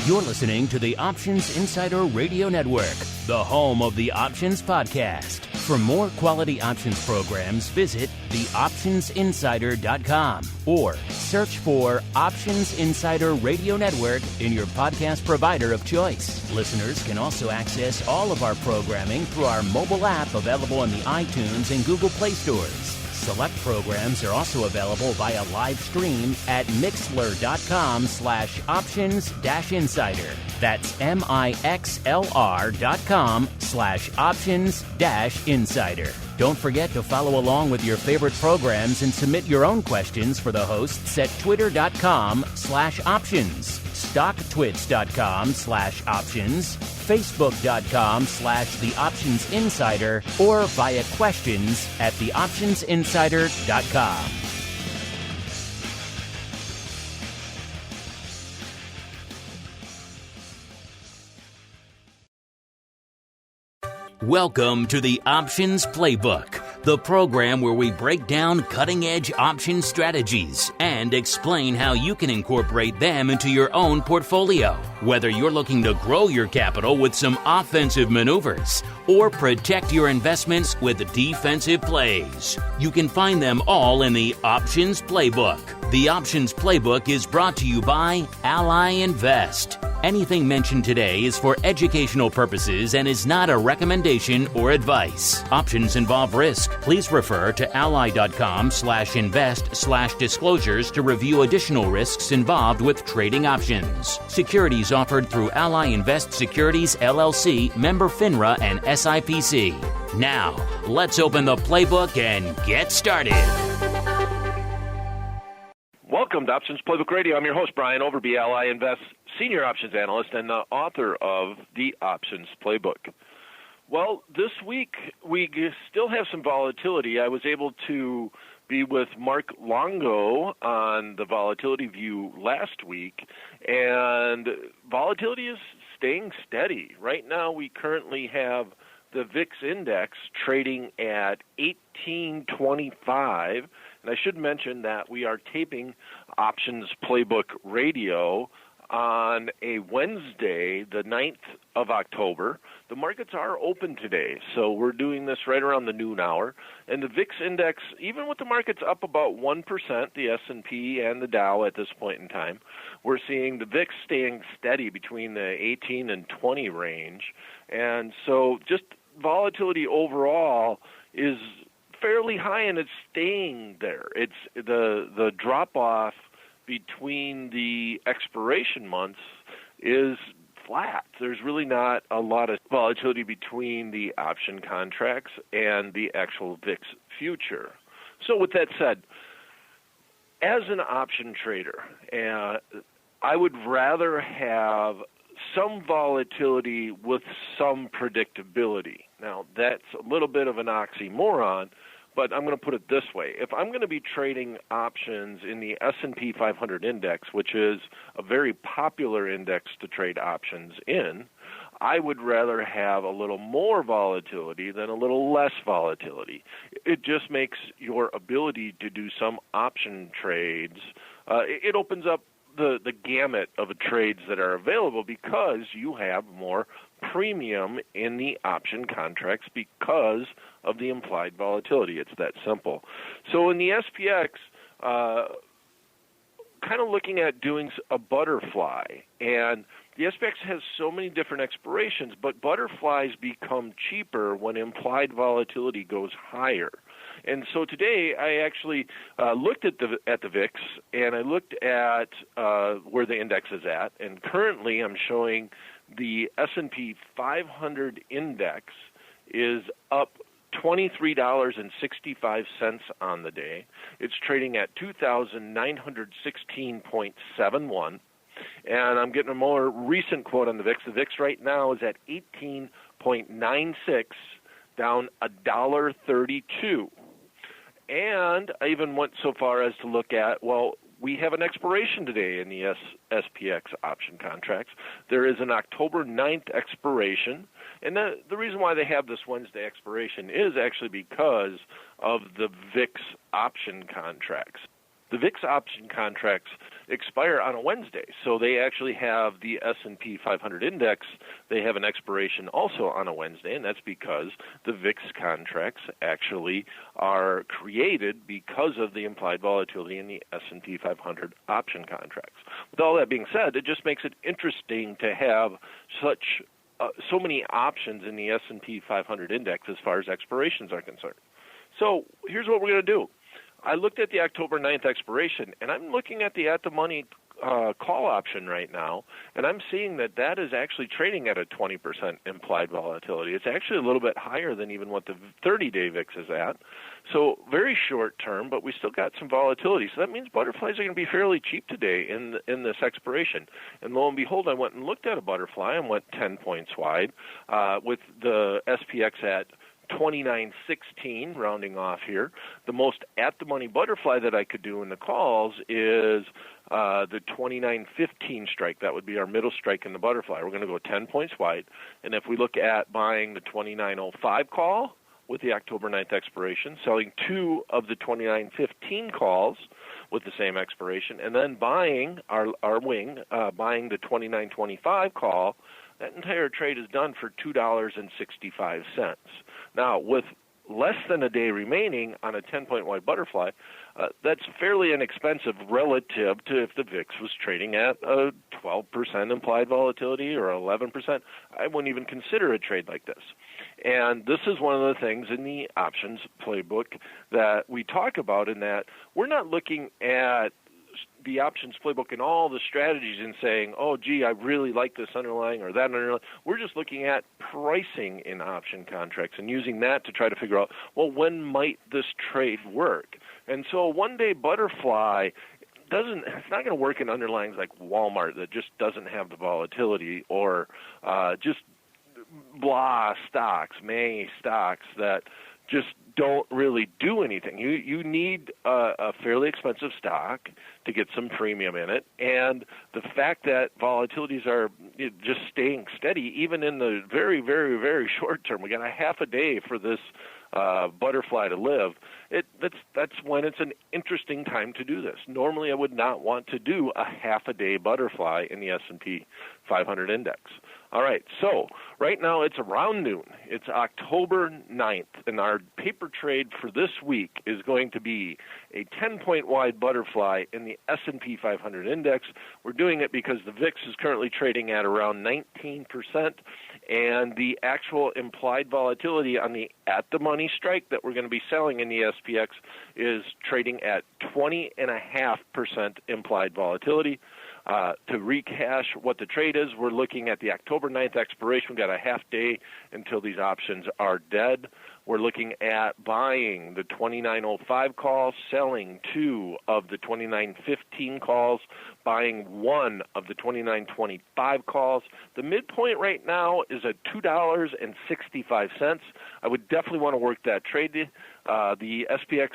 You're listening to the Options Insider Radio Network, the home of the Options Podcast. For more quality options programs, visit theoptionsinsider.com or search for Options Insider Radio Network in your podcast provider of choice. Listeners can also access all of our programming through our mobile app available in the iTunes and Google Play stores. Select programs are also available via live stream at mixlr.com/options-insider. That's mixlr.com/options-insider. Don't forget to follow along with your favorite programs and submit your own questions for the hosts at twitter.com/options, stocktwits.com/options, facebook.com/theoptionsinsider, or via questions at theoptionsinsider.com. Welcome to the Options Playbook, the program where we break down cutting-edge option strategies and explain how you can incorporate them into your own portfolio. Whether you're looking to grow your capital with some offensive maneuvers or protect your investments with defensive plays, you can find them all in the Options Playbook. The Options Playbook is brought to you by Ally Invest. Anything mentioned today is for educational purposes and is not a recommendation or advice. Options involve risk. Please refer to ally.com/invest/disclosures to review additional risks involved with trading options. Securities offered through Ally Invest Securities LLC, member FINRA and SIPC. Now, let's open the playbook and get started. Welcome to Options Playbook Radio. I'm your host, Brian Overby, Ally Invest Senior Options Analyst and the author of the Options Playbook. Well, this week we still have some volatility. I was able to be with Mark Longo on the Volatility View last week, and volatility is staying steady. Right now we currently have the VIX index trading at 1825. And I should mention that we are taping Options Playbook Radio on a Wednesday, the 9th of October. The markets are open today, so we're doing this right around the noon hour. And the VIX index, even with the markets up about 1%, the S&P and the Dow at this point in time, we're seeing the VIX staying steady between the 18 and 20 range. And so just volatility overall is fairly high, and it's staying there. It's the drop-off between the expiration months is flat. There's really not a lot of volatility between the option contracts and the actual VIX future. So with that said, as an option trader, I would rather have some volatility with some predictability. Now, that's a little bit of an oxymoron, but I'm going to put it this way. If I'm going to be trading options in the S&P 500 index, which is a very popular index to trade options in, I would rather have a little more volatility than a little less volatility. It just makes your ability to do some option trades, it opens up the gamut of trades that are available because you have more premium in the option contracts because of the implied volatility. It's that simple. So in the SPX, kind of looking at doing a butterfly, and the SPX has so many different expirations, but butterflies become cheaper when implied volatility goes higher. And so today I actually looked at the VIX, and I looked at where the index is at, and currently I'm showing the S&P 500 index is up $23.65 on the day. It's trading at 2,916.71. And I'm getting a more recent quote on the VIX. The VIX right now is at 18.96, down $1.32. And I even went so far as to look at, well, we have an expiration today in the SPX option contracts. There is an October 9th expiration. And the reason why they have this Wednesday expiration is actually because of the VIX option contracts. The VIX option contracts expire on a Wednesday, so they actually have the S&P 500 index. They have an expiration also on a Wednesday, and that's because the VIX contracts actually are created because of the implied volatility in the S&P 500 option contracts. With all that being said, it just makes it interesting to have so many options in the S&P 500 index as far as expirations are concerned. So here's what we're going to do. I looked at the October 9th expiration, and I'm looking at the at-the-money call option right now, and I'm seeing that that is actually trading at a 20% implied volatility. It's actually a little bit higher than even what the 30-day VIX is at. So very short term, but we still got some volatility. So that means butterflies are going to be fairly cheap today in this expiration. And lo and behold, I went and looked at a butterfly and went 10 points wide with the SPX at 29.16, rounding off here. The most at-the-money butterfly that I could do in the calls is the 29.15 strike. That would be our middle strike in the butterfly. We're going to go 10 points wide. And if we look at buying the 29.05 call with the October 9th expiration, selling 2 of the 29.15 calls with the same expiration, and then buying our wing, buying the 29.25 call, that entire trade is done for $2.65. Now, with less than a day remaining on a 10-point wide butterfly, that's fairly inexpensive relative to if the VIX was trading at a 12% implied volatility or 11%. I wouldn't even consider a trade like this. And this is one of the things in the options playbook that we talk about, in that we're not looking at the options playbook and all the strategies and saying, oh, gee, I really like this underlying or that underlying. We're just looking at pricing in option contracts and using that to try to figure out, well, when might this trade work? And so a one-day butterfly it's not going to work in underlyings like Walmart that just doesn't have the volatility, or just blah stocks, May stocks that just don't really do anything. You need a fairly expensive stock to get some premium in it, and the fact that volatilities are just staying steady, even in the very, very, very short term. We got a half a day for this butterfly to live. That's when it's an interesting time to do this. Normally, I would not want to do a half a day butterfly in the S&P 500 index. All right, so right now it's around noon. It's October 9th, and our paper trade for this week is going to be a 10-point wide butterfly in the S&P 500 index. We're doing it because the VIX is currently trading at around 19%, and the actual implied volatility on the at-the-money strike that we're going to be selling in the SPX is trading at 20.5% implied volatility. To recash what the trade is, we're looking at the October 9th expiration. We've got a half day until these options are dead. We're looking at buying the 29.05 calls, selling 2 of the 29.15 calls, buying 1 of the 29.25 calls. The midpoint right now is at $2.65. I would definitely want to work that trade. The SPX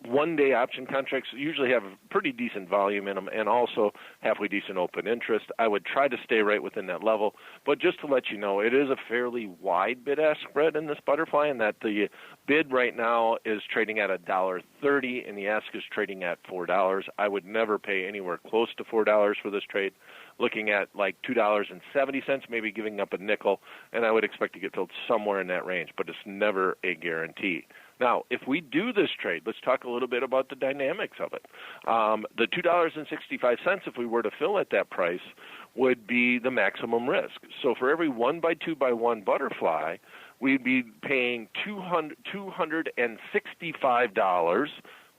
one-day option contracts usually have pretty decent volume in them and also halfway decent open interest. I would try to stay right within that level. But just to let you know, it is a fairly wide bid-ask spread in this butterfly, and that the bid right now is trading at $1.30 and the ask is trading at $4. I would never pay anywhere close to $4 for this trade. Looking at like $2.70, maybe giving up a nickel, and I would expect to get filled somewhere in that range, but it's never a guarantee. Now, if we do this trade, let's talk a little bit about the dynamics of it. The $2.65, if we were to fill at that price, would be the maximum risk. So for every 1 by 2 by 1 butterfly, we'd be paying $265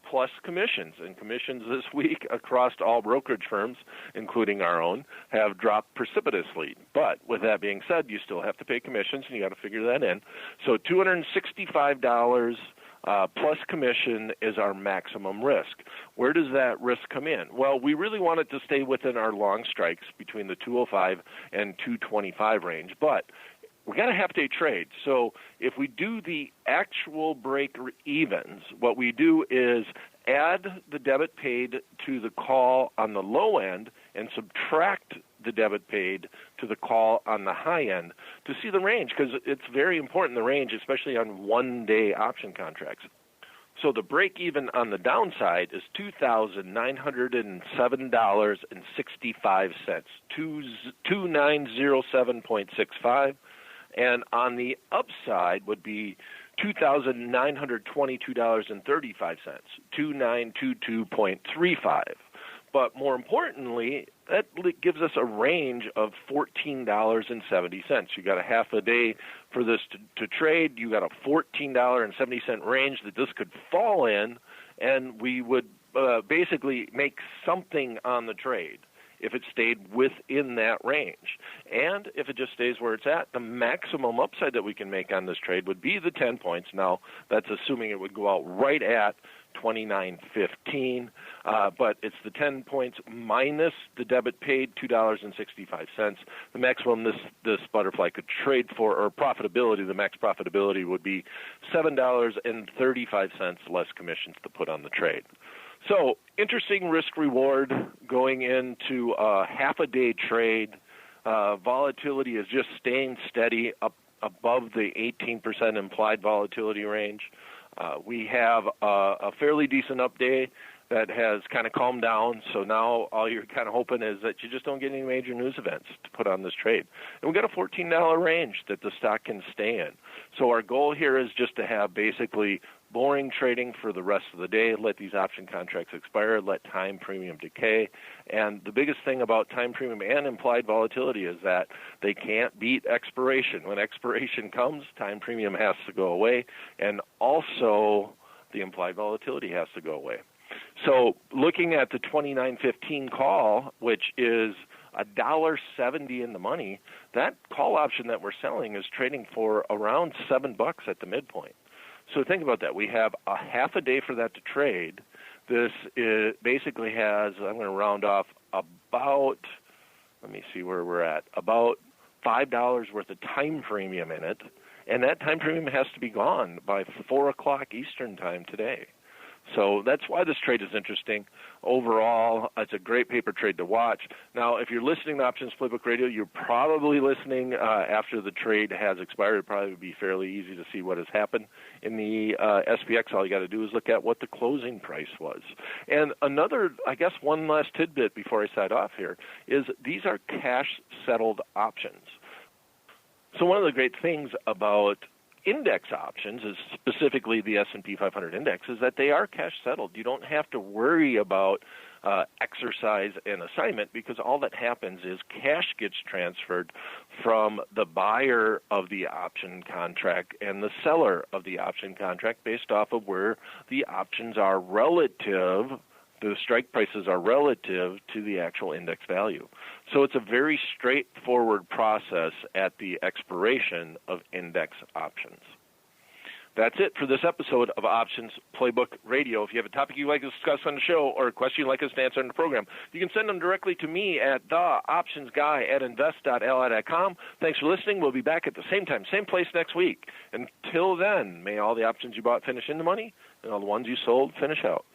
plus commissions. And commissions this week across all brokerage firms, including our own, have dropped precipitously. But with that being said, you still have to pay commissions, and you got to figure that in. So $265 plus commission is our maximum risk. Where does that risk come in? Well, we really want it to stay within our long strikes between the 205 and 225 range, but we got a half-day trade. So if we do the actual break evens, what we do is add the debit paid to the call on the low end and subtract the debit paid to the call on the high end to see the range, because it's very important, the range, especially on one-day option contracts. So the break even on the downside is $2,907.65, 2907.65, and on the upside would be $2,922.35, 2922.35. But more importantly, that gives us a range of $14.70. You got a half a day for this to trade. You got a $14.70 range that this could fall in, and we would basically make something on the trade if it stayed within that range. And if it just stays where it's at, the maximum upside that we can make on this trade would be the 10 points. Now, that's assuming it would go out right at 29.15, but it's the 10 points minus the debit paid, $2.65. The maximum this butterfly could trade for, or profitability, the max profitability would be $7.35 less commissions to put on the trade. So, interesting risk-reward going into a half-a-day trade. Volatility is just staying steady up above the 18% implied volatility range. We have a fairly decent up day that has kind of calmed down, so now all you're kind of hoping is that you just don't get any major news events to put on this trade. And we've got a $14 range that the stock can stay in. So our goal here is just to have basically boring trading for the rest of the day, let these option contracts expire, let time premium decay. And the biggest thing about time premium and implied volatility is that they can't beat expiration. When expiration comes, time premium has to go away, and also the implied volatility has to go away. So looking at the 29.15 call, which is $1.70 in the money, that call option that we're selling is trading for around $7 at the midpoint. So think about that. We have a half a day for that to trade. This basically has, I'm going to round off about, let me see where we're at, about $5 worth of time premium in it, and that time premium has to be gone by 4 o'clock Eastern time today. So that's why this trade is interesting. Overall, it's a great paper trade to watch. Now, if you're listening to Options Playbook Radio, you're probably listening after the trade has expired. It'd probably be fairly easy to see what has happened. In the SPX, all you got to do is look at what the closing price was. And another, I guess one last tidbit before I sign off here, is these are cash-settled options. So one of the great things about index options, is specifically the S&P 500 index, is that they are cash settled. You don't have to worry about exercise and assignment, because all that happens is cash gets transferred from the buyer of the option contract and the seller of the option contract based off of where the options are relative, the strike prices are relative to the actual index value. So it's a very straightforward process at the expiration of index options. That's it for this episode of Options Playbook Radio. If you have a topic you'd like to discuss on the show or a question you'd like us to answer on the program, you can send them directly to me at theoptionsguy@invest.ally.com. Thanks for listening. We'll be back at the same time, same place next week. Until then, may all the options you bought finish in the money and all the ones you sold finish out.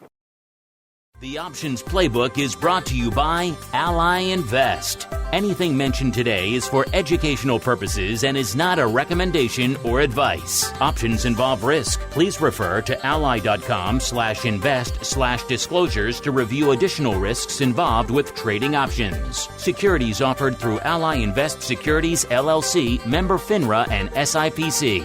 The Options Playbook is brought to you by Ally Invest. Anything mentioned today is for educational purposes and is not a recommendation or advice. Options involve risk. Please refer to ally.com/invest/disclosures to review additional risks involved with trading options. Securities offered through Ally Invest Securities, LLC, member FINRA and SIPC.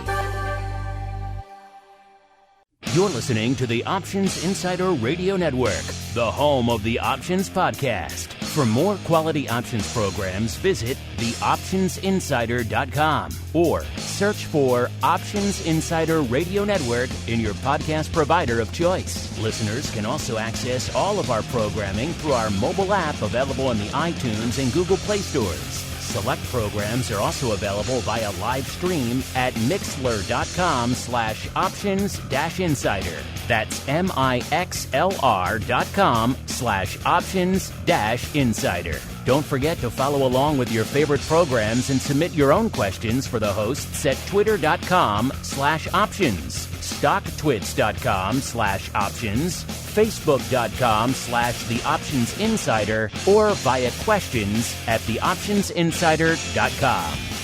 You're listening to the Options Insider Radio Network, the home of the Options Podcast. For more quality options programs, visit theoptionsinsider.com or search for Options Insider Radio Network in your podcast provider of choice. Listeners can also access all of our programming through our mobile app available in the iTunes and Google Play stores. Select programs are also available via live stream at mixlr.com/options-insider. That's mixlr.com/options-insider. Don't forget to follow along with your favorite programs and submit your own questions for the hosts at twitter.com/options, stocktwits.com/options, facebook.com/theoptionsinsider, or via questions at theoptionsinsider.com.